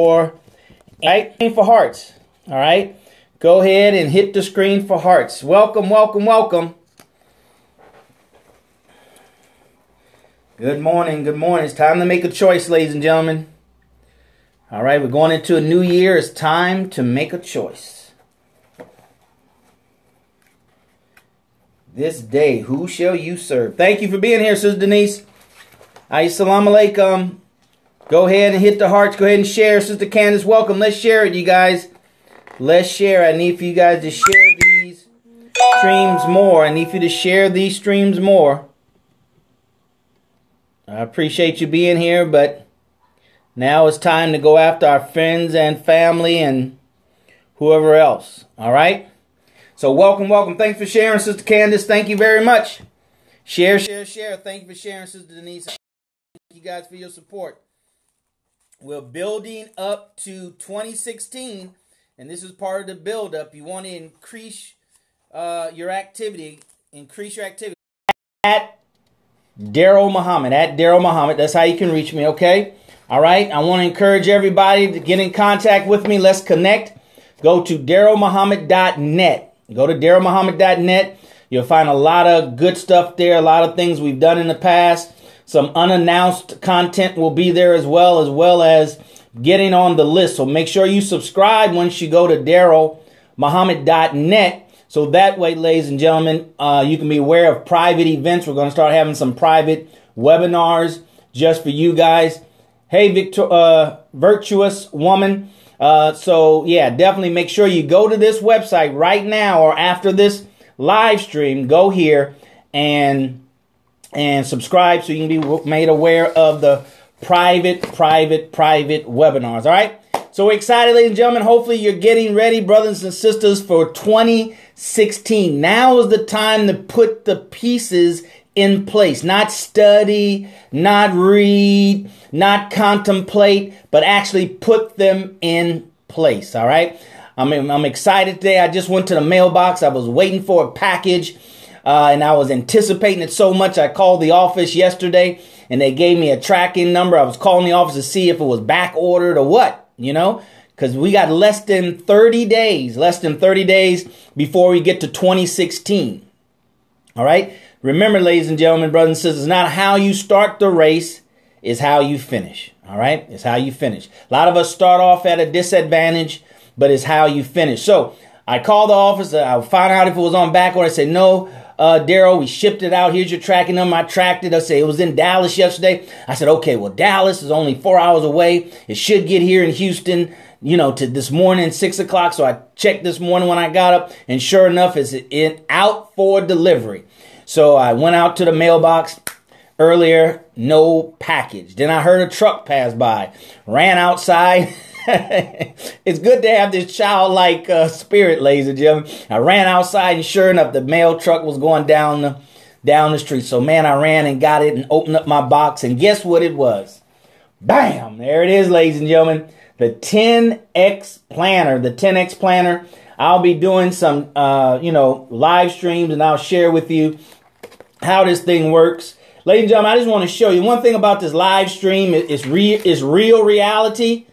for hearts. All right. Go ahead and hit the screen for hearts. Welcome, welcome, welcome. Good morning. Good morning. It's time to make a choice, ladies and gentlemen. All right. We're going into a new year. It's time to make a choice. This day, who shall you serve? Thank you for being here, Sister Denise. Assalamu alaikum. Go ahead and hit the hearts. Go ahead and share. Sister Candace, welcome. Let's share it, you guys. Let's share. I need for you guys to share these streams more. I need for you to share these streams more. I appreciate you being here, but now it's time to go after our friends and family and whoever else. All right? So welcome, welcome. Thanks for sharing, Sister Candace. Thank you very much. Share, share, share. Thank you for sharing, Sister Denise. Thank you guys for your support. We're building up to 2016. And this is part of the build-up. You want to increase your activity. Increase your activity. At DarrellMuhammad. At DarrellMuhammad. That's how you can reach me, okay? All right. I want to encourage everybody to get in contact with me. Let's connect. Go to DarrellMuhammad.net. Go to DarrellMuhammad.net. You'll find a lot of good stuff there. A lot of things we've done in the past. Some unannounced content will be there as well as getting on the list. So make sure you subscribe once you go to DarrellMuhammad.net. So that way, ladies and gentlemen, you can be aware of private events. We're going to start having some private webinars just for you guys. Hey, virtuous woman. So yeah, definitely make sure you go to this website right now or after this live stream. Go here and subscribe so you can be made aware of the private webinars. All right. So we're excited, ladies and gentlemen. Hopefully you're getting ready, brothers and sisters, for 2016. Now is the time to put the pieces in place. Not study, not read, not contemplate, but actually put them in place. All right. I'm excited today. I just went to the mailbox. I was waiting for a package and I was anticipating it so much. I called the office yesterday and they gave me a tracking number. I was calling the office to see if it was back ordered or what, you know, because we got less than 30 days before we get to 2016. All right. Remember, ladies and gentlemen, brothers and sisters, not how you start the race is how you finish. All right. It's how you finish. A lot of us start off at a disadvantage, but it's how you finish. So I called the office. I found out if it was on back order. I said, no, Darrell, we shipped it out. Here's your tracking number. I tracked it. I said, it was in Dallas yesterday. I said, okay, well, Dallas is only 4 hours away. It should get here in Houston, you know, to this morning, 6 o'clock. So I checked this morning when I got up, and sure enough, it's out for delivery. So I went out to the mailbox earlier, no package. Then I heard a truck pass by, ran outside. It's good to have this childlike spirit, ladies and gentlemen. I ran outside and sure enough, the mail truck was going down the street. So man, I ran and got it and opened up my box and guess what it was? Bam! There it is, ladies and gentlemen. The 10X planner, the 10X planner. I'll be doing some, live streams and I'll share with you how this thing works. Ladies and gentlemen, I just want to show you one thing about this live stream. It's real reality.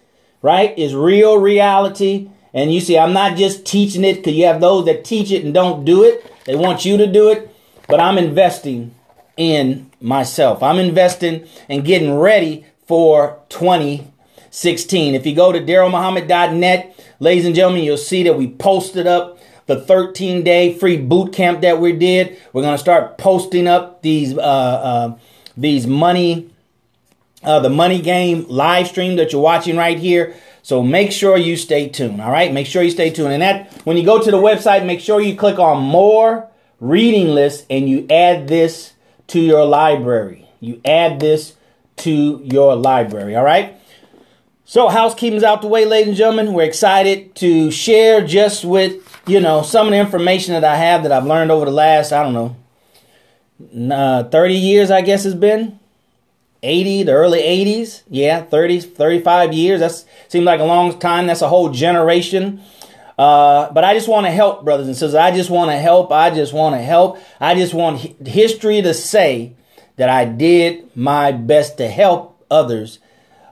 Right? Is real reality. And you see, I'm not just teaching it because you have those that teach it and don't do it. They want you to do it. But I'm investing in myself. I'm investing and getting ready for 2016. If you go to DarrellMuhammad.net, ladies and gentlemen, you'll see that we posted up the 13-day free boot camp that we did. We're going to start posting up these the money game live stream that you're watching right here. So make sure you stay tuned. All right. Make sure you stay tuned. And that when you go to the website, make sure you click on more reading lists and you add this to your library. You add this to your library. All right. So housekeeping's out the way, ladies and gentlemen. We're excited to share just with, some of the information that I have that I've learned over the last, 30 years, I guess it's been. 80, the early 80s. Yeah, 30, 35 years. That seems like a long time. That's a whole generation. But I just want to help, brothers and sisters. I just want to help. I just want history to say that I did my best to help others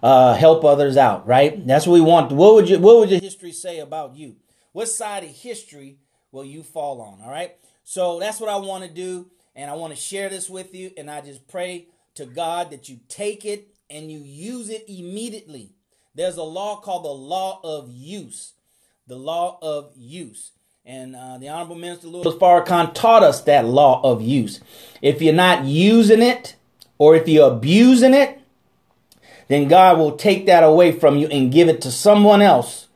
help others out, right? That's what we want. What would your history say about you? What side of history will you fall on? All right. So that's what I want to do. And I want to share this with you. And I just pray to God that you take it and you use it immediately. There's a law called the law of use. The law of use. And the Honorable Minister Louis Farrakhan taught us that law of use. If you're not using it, or if you're abusing it, then God will take that away from you and give it to someone else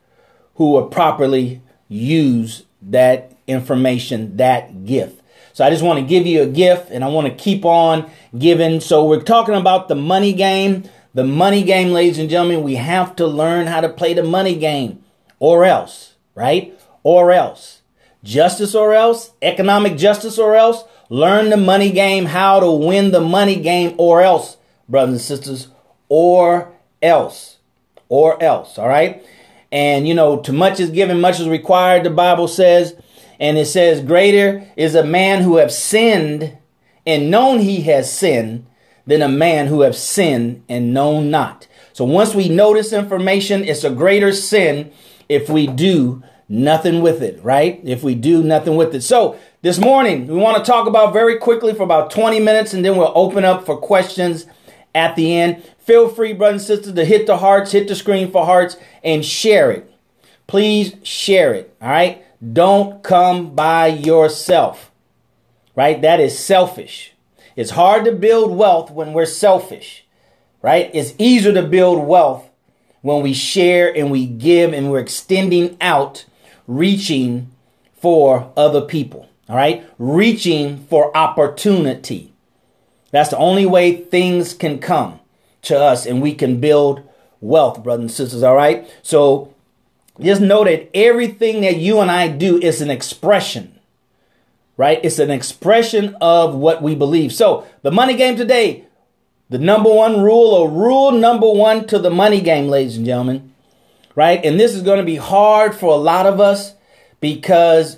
who will properly use that information, that gift. So I just want to give you a gift, and I want to keep on giving. So we're talking about the money game. The money game, ladies and gentlemen, we have to learn how to play the money game, or else, right? Or else. Justice or else, economic justice or else, learn the money game, how to win the money game or else, brothers and sisters, or else, all right? And, you know, to much is given, much is required, the Bible says, and it says, greater is a man who have sinned and known he has sinned than a man who have sinned and known not. So once we know this information, it's a greater sin if we do nothing with it, right? If we do nothing with it. So this morning, we want to talk about very quickly for about 20 minutes, and then we'll open up for questions at the end. Feel free, brothers and sisters, to hit the hearts, hit the screen for hearts, and share it. Please share it, all right? Don't come by yourself, right? That is selfish. It's hard to build wealth when we're selfish, right? It's easier to build wealth when we share and we give and we're extending out, reaching for other people, all right? Reaching for opportunity. That's the only way things can come to us and we can build wealth, brothers and sisters, all right? So just know that everything that you and I do is an expression, right? It's an expression of what we believe. So the money game today, the number one rule, or rule number one to the money game, ladies and gentlemen, right? And this is going to be hard for a lot of us because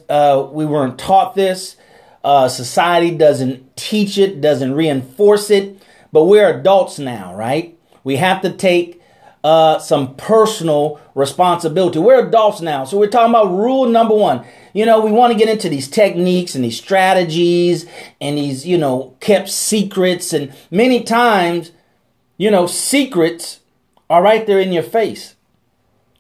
we weren't taught this. Society doesn't teach it, doesn't reinforce it. But we're adults now, right? We have to take some personal responsibility. We're adults now. So we're talking about rule number one. You know, we want to get into these techniques and these strategies and these, you know, kept secrets. And many times, you know, secrets are right there in your face,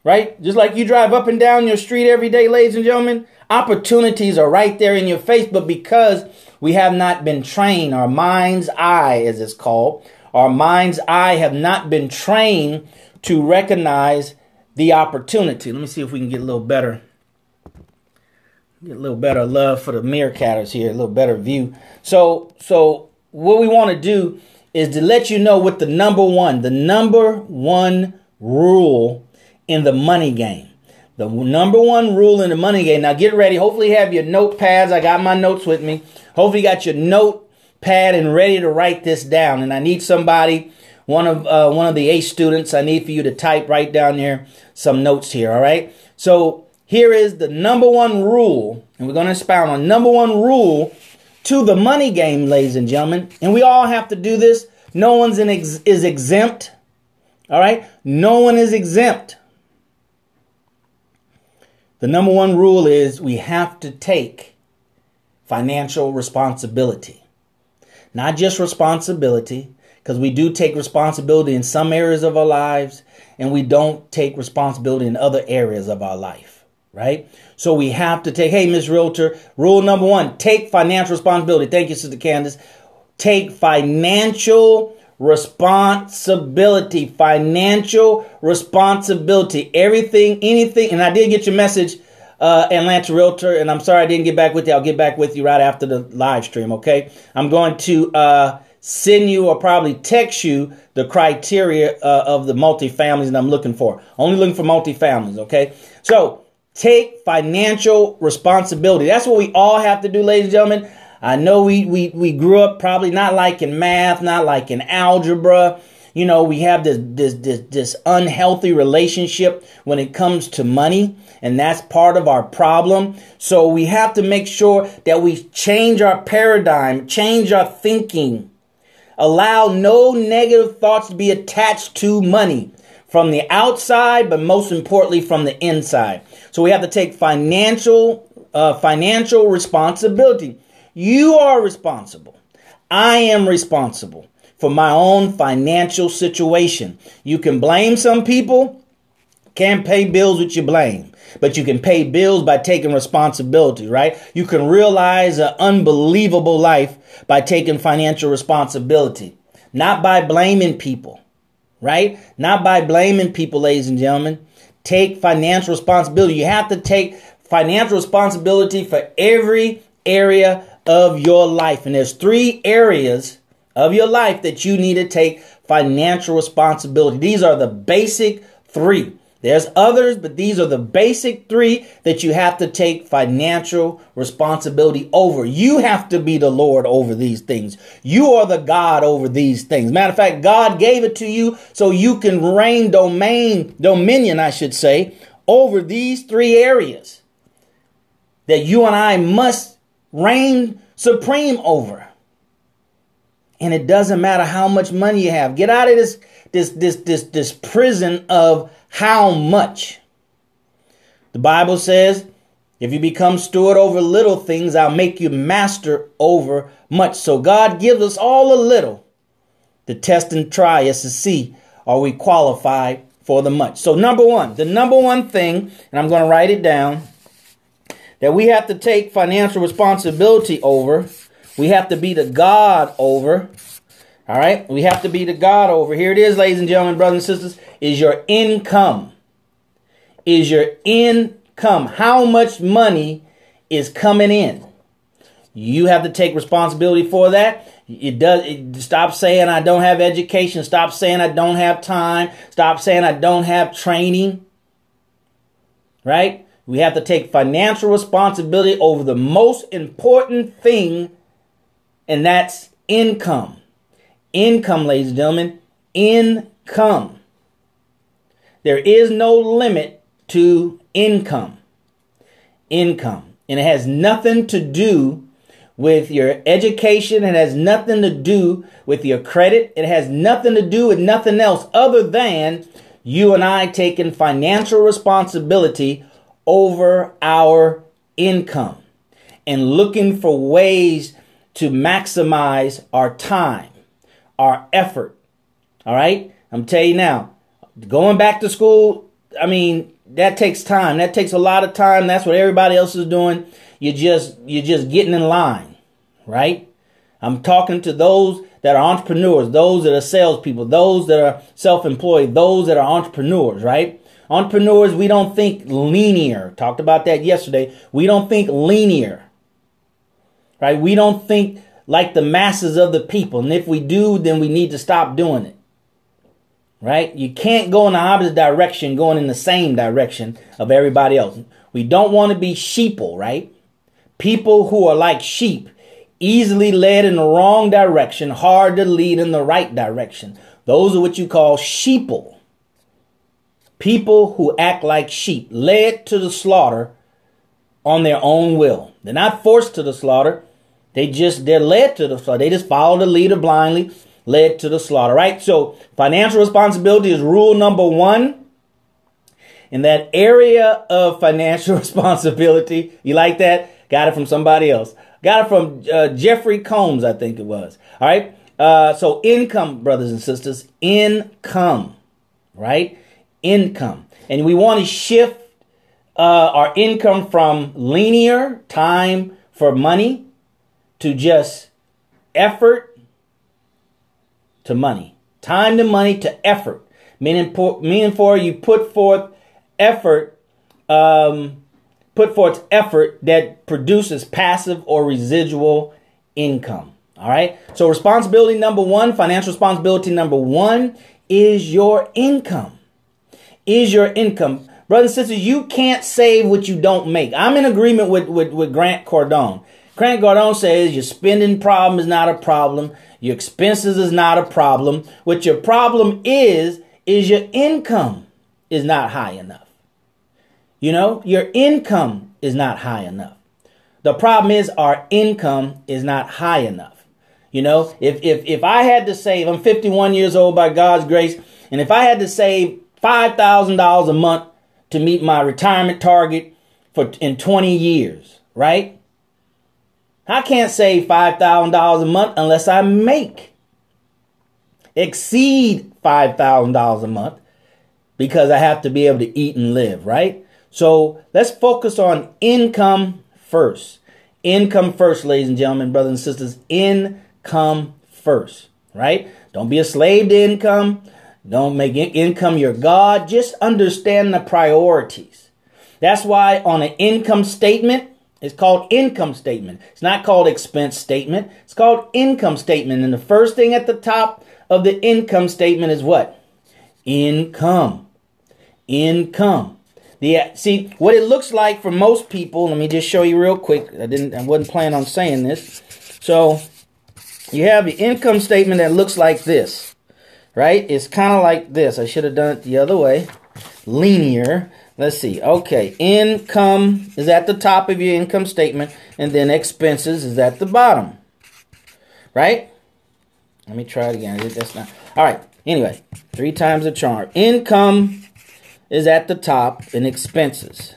right? Just like you drive up and down your street every day, ladies and gentlemen, opportunities are right there in your face. But because we have not been trained, our mind's eye, as it's called, our mind's eye have not been trained to recognize the opportunity. Let me see if we can get a little better. Get a little better love for the meerkatters here, a little better view. So what we want to do is to let you know what the number one rule in the money game. The number one rule in the money game. Now get ready. Hopefully you have your notepads. I got my notes with me. Hopefully you got your notepad and ready to write this down. And I need somebody, one of the A students, I need for you to write down there some notes here. All right. So here is the number one rule, and we're going to expound on number one rule to the money game, ladies and gentlemen. And we all have to do this. No one's is exempt. All right. No one is exempt. The number one rule is we have to take financial responsibility. Not just responsibility, because we do take responsibility in some areas of our lives, and we don't take responsibility in other areas of our life. Right? So we have to take, hey, Miss Realtor, rule number one, take financial responsibility. Thank you, Sister Candace. Take financial responsibility. Financial responsibility. Everything, anything. And I did get your message, Atlanta Realtor, and I'm sorry I didn't get back with you. I'll get back with you right after the live stream, okay? I'm going to send you or probably text you the criteria of the multifamilies that I'm looking for. Only looking for multifamilies, okay? So take financial responsibility. That's what we all have to do, ladies and gentlemen. I know we grew up probably not liking math, not liking algebra. You know, we have this unhealthy relationship when it comes to money, and that's part of our problem. So we have to make sure that we change our paradigm, change our thinking, allow no negative thoughts to be attached to money. from the outside, but most importantly from the inside. So we have to take financial responsibility. You are responsible. I am responsible for my own financial situation. You can blame some people, can't pay bills with your blame, but you can pay bills by taking responsibility, right? You can realize an unbelievable life by taking financial responsibility, not by blaming people, right? Not by blaming people, ladies and gentlemen. Take financial responsibility. You have to take financial responsibility for every area of your life. And there's 3 areas of your life that you need to take financial responsibility. These are the basic 3. There's others, but these are the basic 3 that you have to take financial responsibility over. You have to be the Lord over these things. You are the God over these things. Matter of fact, God gave it to you so you can reign dominion, I should say, over these 3 areas that you and I must reign supreme over. And it doesn't matter how much money you have. Get out of this prison of how much. The Bible says, if you become steward over little things, I'll make you master over much. So God gives us all a little to test and try us to see, are we qualified for the much? So the number one thing, and I'm going to write it down, that we have to take financial responsibility over. We have to be the God over. All right. We have to be the God over. Here it is, ladies and gentlemen, brothers and sisters, is your income. Is your income. How much money is coming in? You have to take responsibility for that. Stop saying I don't have education. Stop saying I don't have time. Stop saying I don't have training. Right? We have to take financial responsibility over the most important thing, and that's income. Income, ladies and gentlemen, income. There is no limit to income. Income. And it has nothing to do with your education. It has nothing to do with your credit. It has nothing to do with nothing else other than you and I taking financial responsibility over our income and looking for ways to maximize our time, our effort. All right. I'm telling you now, going back to school, I mean, that takes time. That takes a lot of time. That's what everybody else is doing. You're just getting in line. Right. I'm talking to those that are entrepreneurs, those that are salespeople, those that are self-employed, those that are entrepreneurs. Right. Entrepreneurs, we don't think linear. Talked about that yesterday. We don't think linear. Right. We don't think like the masses of the people. And if we do, then we need to stop doing it. Right. You can't go in the opposite direction, going in the same direction of everybody else. We don't want to be sheeple. Right. People who are like sheep, easily led in the wrong direction, hard to lead in the right direction. Those are what you call sheeple. People who act like sheep, led to the slaughter on their own will. They're not forced to the slaughter. They're led to the slaughter. They just follow the leader blindly, led to the slaughter, right? So financial responsibility is rule number 1. In that area of financial responsibility, you like that? Got it from somebody else. Got it from Jeffrey Combs, I think it was. All right. So income, brothers and sisters, income, right? Income. And we want to shift our income from linear time for money to just effort to money. Time to money to effort. Meaning for you put forth effort, effort that produces passive or residual income. All right. So responsibility number 1, financial responsibility number 1 is your income. Is your income. Brothers and sisters, you can't save what you don't make. I'm in agreement with Grant Cardone. Grant Cardone says your spending problem is not a problem. Your expenses is not a problem. What your problem is your income is not high enough. You know, your income is not high enough. The problem is our income is not high enough. You know, if I had to save, I'm 51 years old by God's grace, and if I had to save $5,000 a month to meet my retirement target in 20 years, right? I can't save $5,000 a month unless I exceed $5,000 a month, because I have to be able to eat and live, right? So let's focus on income first. Income first, ladies and gentlemen, brothers and sisters. Income first, right? Don't be a slave to income. Don't make income your God. Just understand the priorities. That's why on an income statement, it's called income statement. It's not called expense statement. It's called income statement. And the first thing at the top of the income statement is what? Income. Income. See, what it looks like for most people, let me just show you real quick. I wasn't planning on saying this. So you have the income statement that looks like this, right? It's kind of like this. I should have done it the other way. Linear. Let's see. Okay. Income is at the top of your income statement, and then expenses is at the bottom, right? Let me try it again. That's not. All right. Anyway, 3 times the charm. Income is at the top and expenses.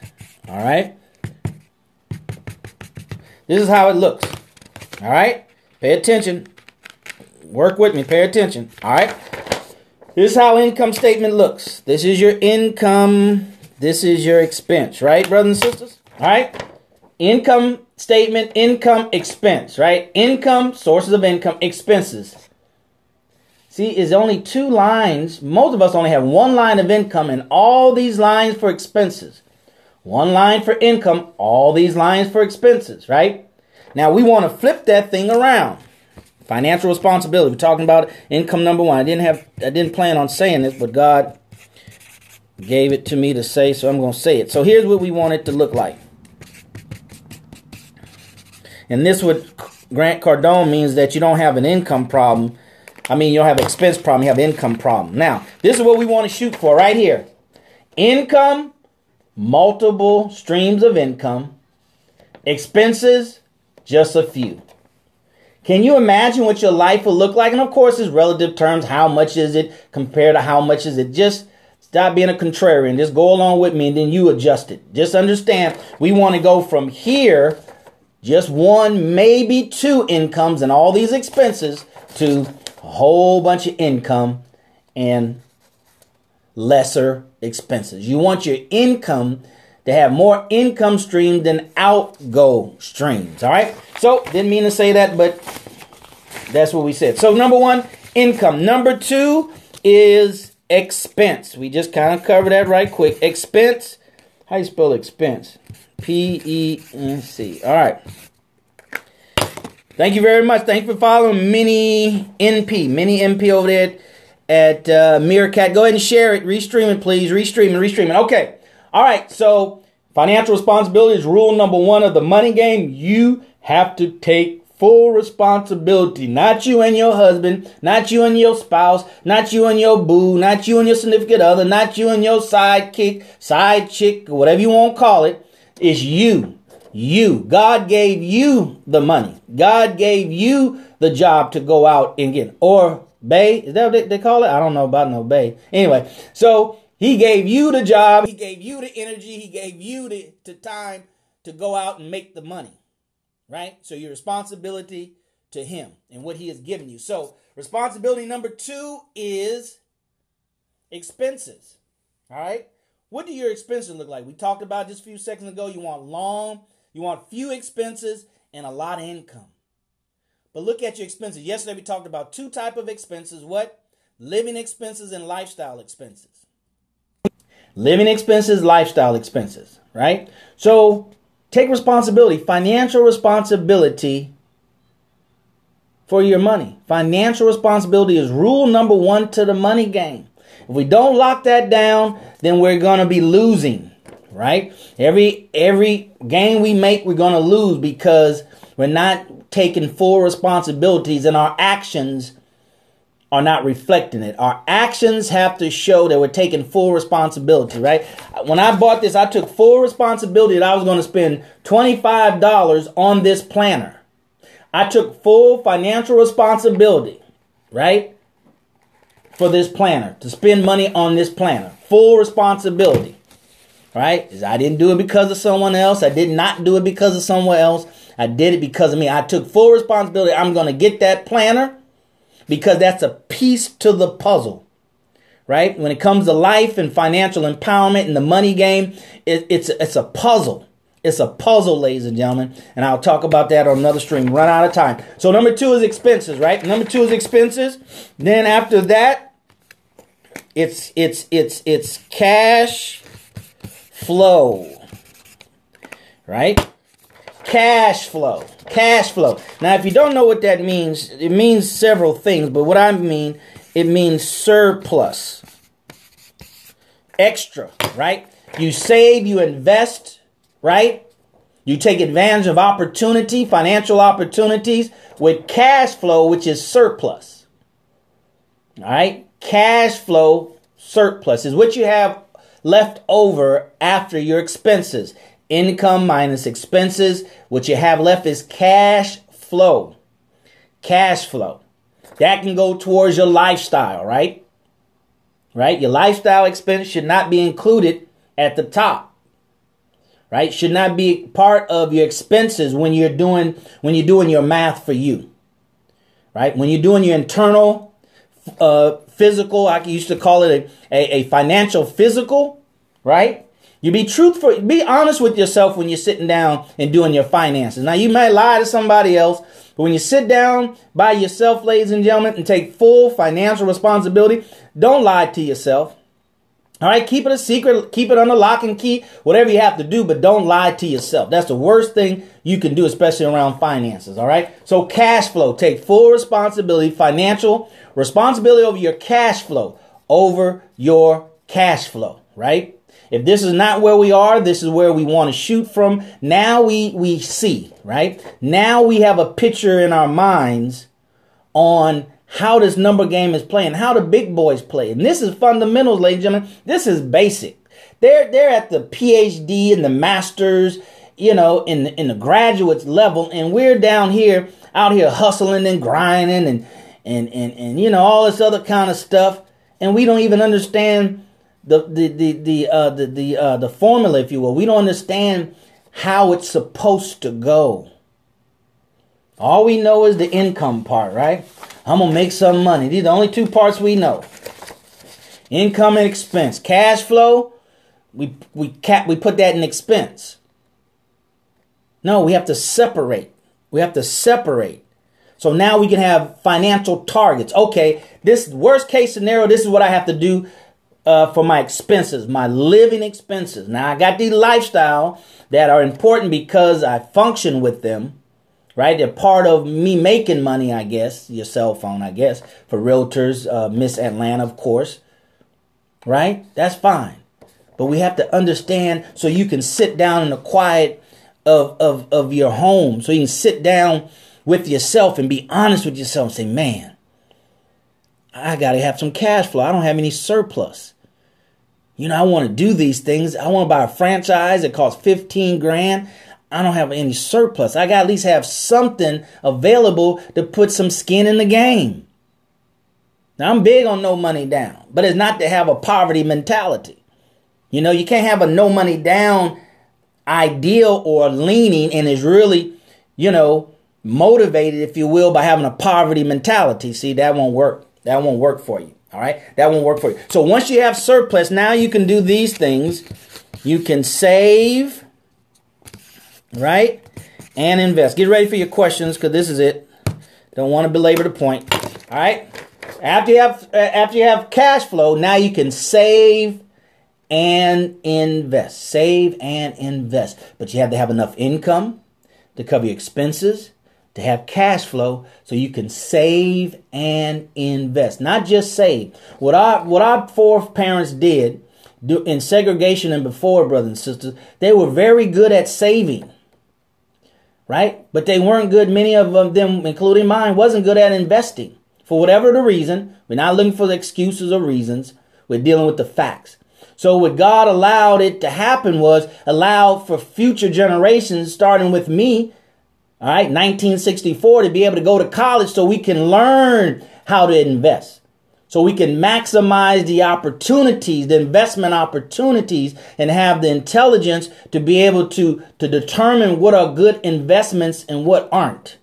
All right. This is how it looks. All right. Pay attention. Work with me. Pay attention. All right. This is how income statement looks. This is your income. This is your expense, right, brothers and sisters? All right. Income statement, income, expense, right? Income, sources of income, expenses. See, it's only 2 lines. Most of us only have 1 line of income and all these lines for expenses. 1 line for income, all these lines for expenses, right? Now, we want to flip that thing around. Financial responsibility. We're talking about income number 1. I didn't plan on saying this, but God gave it to me to say, so I'm going to say it. So here's what we want it to look like. And this would, Grant Cardone, means that you don't have an income problem. I mean, you don't have an expense problem, you have an income problem. Now, this is what we want to shoot for right here. Income, multiple streams of income. Expenses, just a few. Can you imagine what your life will look like? And of course, it's relative terms. How much is it compared to how much is it? Just stop being a contrarian. Just go along with me and then you adjust it. Just understand, we want to go from here, just 1, maybe 2 incomes and all these expenses, to a whole bunch of income and lesser expenses. You want your income to have more income stream than outgo streams. All right. So didn't mean to say that, but that's what we said. So number 1, income. Number 2 is expense. We just kind of covered that right quick. Expense. How do you spell expense? P-E-N-C. All right. Thank you very much. Thank you for following Mini MP over there at Meerkat. Go ahead and share it. Restream it, please. Restream it. Okay. All right. So financial responsibility is rule number 1 of the money game. You have to take full responsibility. Not you and your husband. Not you and your spouse. Not you and your boo. Not you and your significant other. Not you and your sidekick, side chick, whatever you want to call it. It's you. You. God gave you the money. God gave you the job to go out and get. Or bay. Is that what they call it? I don't know about no bay. Anyway, so he gave you the job. He gave you the energy. He gave you the time to go out and make the money. Right? So your responsibility to him and what he has given you. So responsibility number 2 is expenses. All right? What do your expenses look like? We talked about just a few seconds ago. You want few expenses and a lot of income. But look at your expenses. Yesterday we talked about 2 types of expenses. What? Living expenses and lifestyle expenses. Living expenses, lifestyle expenses. Right? So take responsibility, financial responsibility for your money. Financial responsibility is rule number 1 to the money game. If we don't lock that down, then we're going to be losing, right? Every game we make, we're going to lose because we're not taking full responsibilities and our actions are not reflecting it. Our actions have to show that we're taking full responsibility, right? When I bought this, I took full responsibility that I was going to spend $25 on this planner. I took full financial responsibility, right, for this planner, to spend money on this planner. full responsibility. Right? I didn't do it because of someone else. I did not do it because of someone else. I did it because of me. I took full responsibility. I'm going to get that planner because that's a piece to the puzzle. Right? When it comes to life and financial empowerment and the money game, it's a puzzle. It's a puzzle, ladies and gentlemen. And I'll talk about that on another stream. Run out of time. So number 2 is expenses, right? Number 2 is expenses. Then after that, it's cash flow, right? Cash flow. Now, if you don't know what that means, it means several things. But what I mean, it means surplus, extra, right? You save, you invest, right? You take advantage of opportunity, financial opportunities with cash flow, which is surplus. All right? Cash flow surplus is what you have left over after your expenses. Income minus expenses. What you have left is cash flow. Cash flow. That can go towards your lifestyle, right? Right? Your lifestyle expense should not be included at the top. Right? Should not be part of your expenses when you're doing your math for you. Right? When you're doing your internal physical, I used to call it a financial physical, right? You be truthful, be honest with yourself when you're sitting down and doing your finances. Now, you might lie to somebody else, but when you sit down by yourself, ladies and gentlemen, and take full financial responsibility, don't lie to yourself. All right, keep it a secret, keep it under lock and key, whatever you have to do, but don't lie to yourself. That's the worst thing you can do, especially around finances, all right? So cash flow, take full responsibility, financial responsibility over your cash flow, right? If this is not where we are, this is where we want to shoot from. Now we see, right? Now we have a picture in our minds on how this number game is playing, how the big boys play. And this is fundamentals, ladies and gentlemen. This is basic. They're at the PhD and the masters, in the graduates level. And we're down here, out here hustling and grinding and all this other kind of stuff. And we don't even understand the formula, if you will. We don't understand how it's supposed to go. All we know is the income part, right? I'm going to make some money. These are the only two parts we know. Income and expense. Cash flow, we put that in expense. No, we have to separate. So now we can have financial targets. Okay, this worst case scenario, this is what I have to do for my expenses, my living expenses. Now, I got these lifestyle that are important because I function with them. Right? They're part of me making money, I guess. Your cell phone, I guess. For realtors, Miss Atlanta, of course. Right? That's fine. But we have to understand so you can sit down in the quiet of your home. So you can sit down with yourself and be honest with yourself and say, man, I got to have some cash flow. I don't have any surplus. I want to do these things. I want to buy a franchise that costs 15 grand. I don't have any surplus. I got to at least have something available to put some skin in the game. Now, I'm big on no money down, but it's not to have a poverty mentality. You can't have a no money down ideal or leaning and is really, motivated, if you will, by having a poverty mentality. See, that won't work. That won't work for you. All right. That won't work for you. So once you have surplus, now you can do these things. You can save. Right? And invest. Get ready for your questions because this is it. Don't want to belabor the point. All right? After you have cash flow, now you can save and invest. Save and invest. But you have to have enough income to cover your expenses, to have cash flow so you can save and invest. Not just save. What our foreparents did in segregation and before, brothers and sisters, they were very good at saving. Right? But they weren't good. Many of them, including mine, wasn't good at investing. For whatever the reason, we're not looking for the excuses or reasons. We're dealing with the facts. So what God allowed it to happen was allowed for future generations, starting with me, all right, 1964, to be able to go to college so we can learn how to invest. So we can maximize the opportunities, the investment opportunities, and have the intelligence to be able to determine what are good investments and what aren't.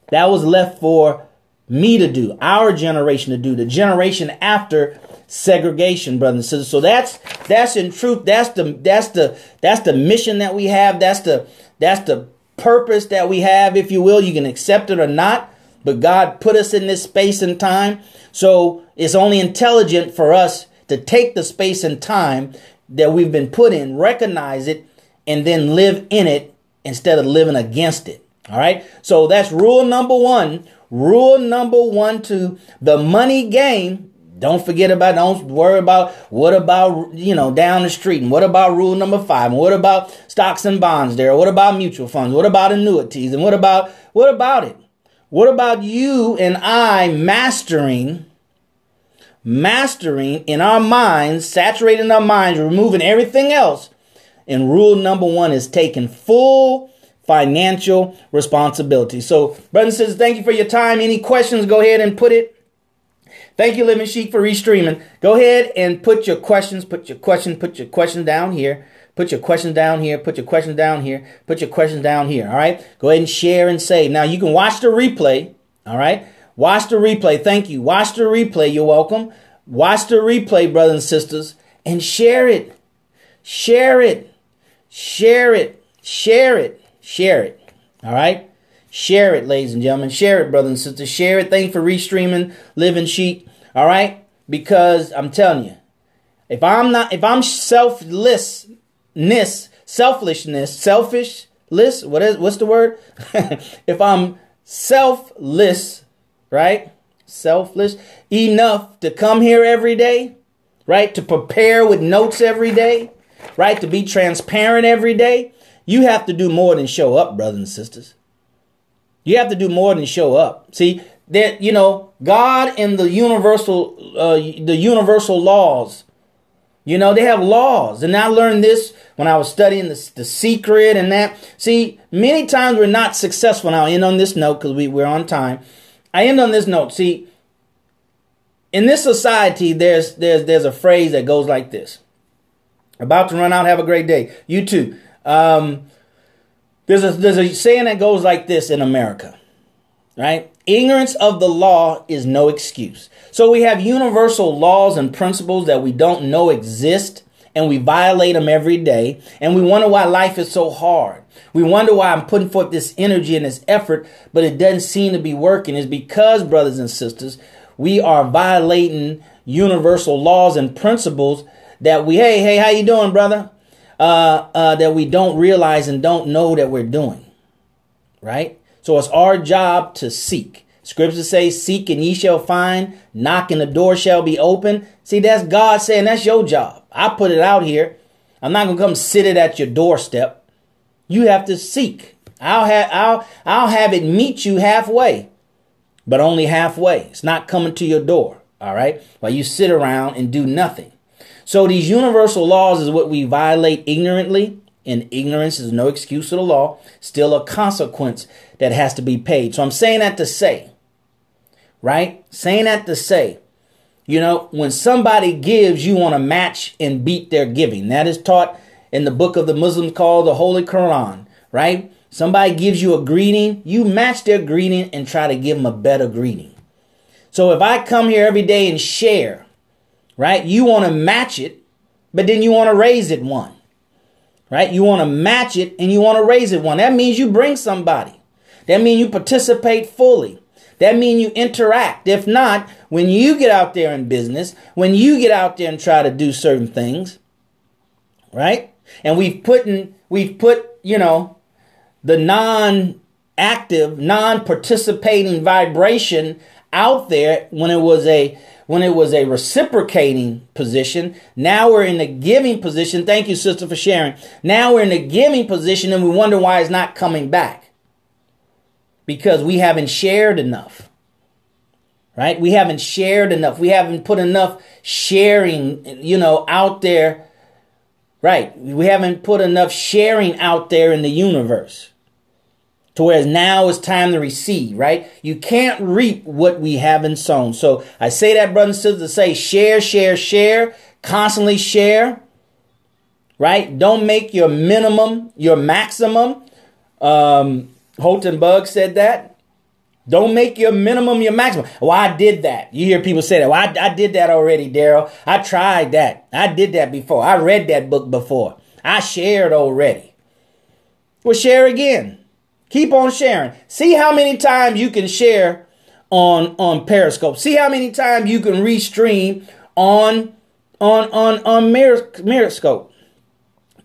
That was left for me to do, our generation to do, the generation after segregation, brothers and sisters. So that's in truth, that's the mission that we have. That's the purpose that we have, if you will. You can accept it or not, but God put us in this space and time. So it's only intelligent for us to take the space and time that we've been put in, recognize it, and then live in it instead of living against it. All right. So that's rule number one. Rule number one to the money game. Don't worry about what about, down the street. And what about rule number 5? And what about stocks and bonds there? What about mutual funds? What about annuities? And what about it? What about you and I mastering in our minds, saturating our minds, removing everything else? And rule number 1 is taking full financial responsibility. So, brothers and sisters, thank you for your time. Any questions, go ahead and put it. Thank you, Living Sheik, for restreaming. Go ahead and put your questions down here. Put your questions down here. Put your questions down here. Put your questions down here. All right. Go ahead and share and save. Now you can watch the replay. All right. Watch the replay. Thank you. Watch the replay. You're welcome. Watch the replay, brothers and sisters, and share it. Share it. Share it. Share it. Share it. All right. Share it, ladies and gentlemen. Share it, brothers and sisters. Share it. Thank you for restreaming Living Sheik. All right. Because I'm telling you, if I'm selfless, what's the word? If I'm selfless, right? Selfless enough to come here every day, right? To prepare with notes every day, right? To be transparent every day. You have to do more than show up, brothers and sisters. You have to do more than show up. See, that, God and the universal laws, they have laws. And I learned this when I was studying the secret and that. See, many times we're not successful. Now, I'll end on this note because we're on time. I end on this note. See, in this society, there's a phrase that goes like this. About to run out. Have a great day. You too. There's a saying that goes like this in America, right? Ignorance of the law is no excuse. So we have universal laws and principles that we don't know exist, and we violate them every day. And we wonder why life is so hard. We wonder why I'm putting forth this energy and this effort, but it doesn't seem to be working. It's because, brothers and sisters, we are violating universal laws and principles that hey, how you doing, brother? That we don't realize and don't know that we're doing, right? So it's our job to seek. Scriptures say, seek and ye shall find, knock and the door shall be open. See, that's God saying that's your job. I put it out here. I'm not going to come sit it at your doorstep. You have to seek. I'll have it meet you halfway, but only halfway. It's not coming to your door. All right. While you sit around and do nothing. So these universal laws is what we violate ignorantly, and ignorance is no excuse to the law, still a consequence that has to be paid. So I'm saying that to say, right? Saying that to say, when somebody gives, you want to match and beat their giving. That is taught in the book of the Muslims called the Holy Quran, right? Somebody gives you a greeting, you match their greeting and try to give them a better greeting. So if I come here every day and share, right? You want to match it, but then you want to raise it one, right? You want to match it and you want to raise it one. That means you bring somebody. That means you participate fully. That means you interact. If not, when you get out there in business, when you get out there and try to do certain things, right? And we've put, the non-active, non-participating vibration out there when it was a reciprocating position. Now we're in the giving position. Thank you, sister, for sharing. Now we're in the giving position and we wonder why it's not coming back. Because we haven't shared enough, right? We haven't shared enough. We haven't put enough sharing, out there, right? We haven't put enough sharing out there in the universe. to where now it's time to receive, right? You can't reap what we haven't sown. So I say that, brothers and sisters, to say share, share, share, constantly share, right? Don't make your minimum your maximum. Holton Bug said that. Don't make your minimum your maximum. Well, I did that. You hear people say that. Well, I did that already, Darrell. I tried that. I did that before. I read that book before. I shared already. Well, share again. Keep on sharing. See how many times you can share on Periscope. See how many times you can restream on Periscope.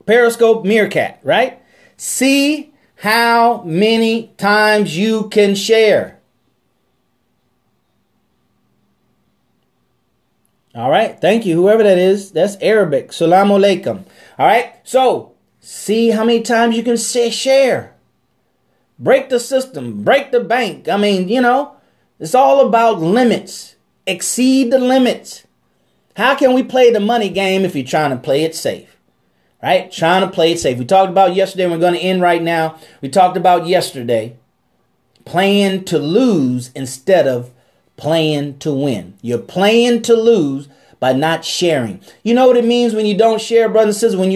Periscope Meerkat, right? See how many times you can share. All right. Thank you. Whoever that is, that's Arabic. Salam alaikum. All right. So see how many times you can share. Break the system. Break the bank. I mean, it's all about limits. Exceed the limits. How can we play the money game if you're trying to play it safe? Right? Trying to play it safe. We talked about yesterday. We're going to end right now. We talked about yesterday playing to lose instead of playing to win. You're playing to lose by not sharing. You know what it means when you don't share, brothers and sisters? When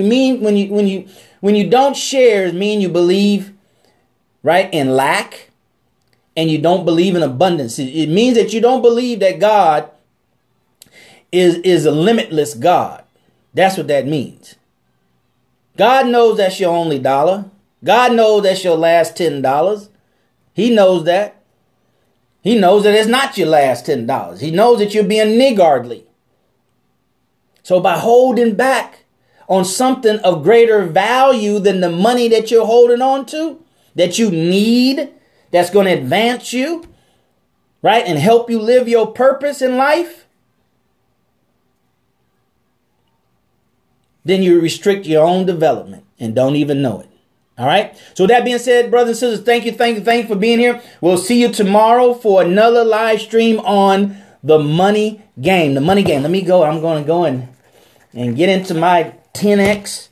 you don't share, it means you believe, right, in lack, and you don't believe in abundance. It means that you don't believe that God is a limitless God. That's what that means. God knows that's your only dollar. God knows that's your last $10. He knows that. He knows that it's not your last $10. He knows that you're being niggardly. So by holding back on something of greater value than the money that you're holding on to, that you need, that's going to advance you, right, and help you live your purpose in life, then you restrict your own development and don't even know it. All right. So with that being said, brothers and sisters, thank you for being here. We'll see you tomorrow for another live stream on the money game. The money game. Let me go. I'm going to go and get into my 10X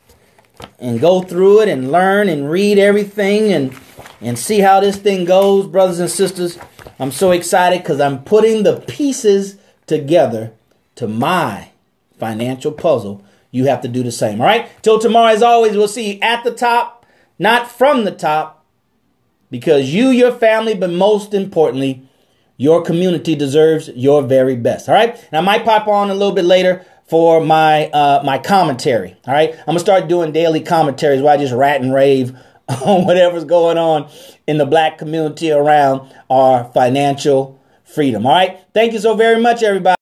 and go through it and learn and read everything and see how this thing goes, brothers and sisters. I'm so excited because I'm putting the pieces together to my financial puzzle. You have to do the same. All right. Till tomorrow, as always, we'll see you at the top, not from the top, because you, your family, but most importantly, your community deserves your very best. All right. And I might pop on a little bit later for my my commentary. All right. I'm going to start doing daily commentaries where I just rat and rave on whatever's going on in the black community around our financial freedom. All right. Thank you so very much, everybody.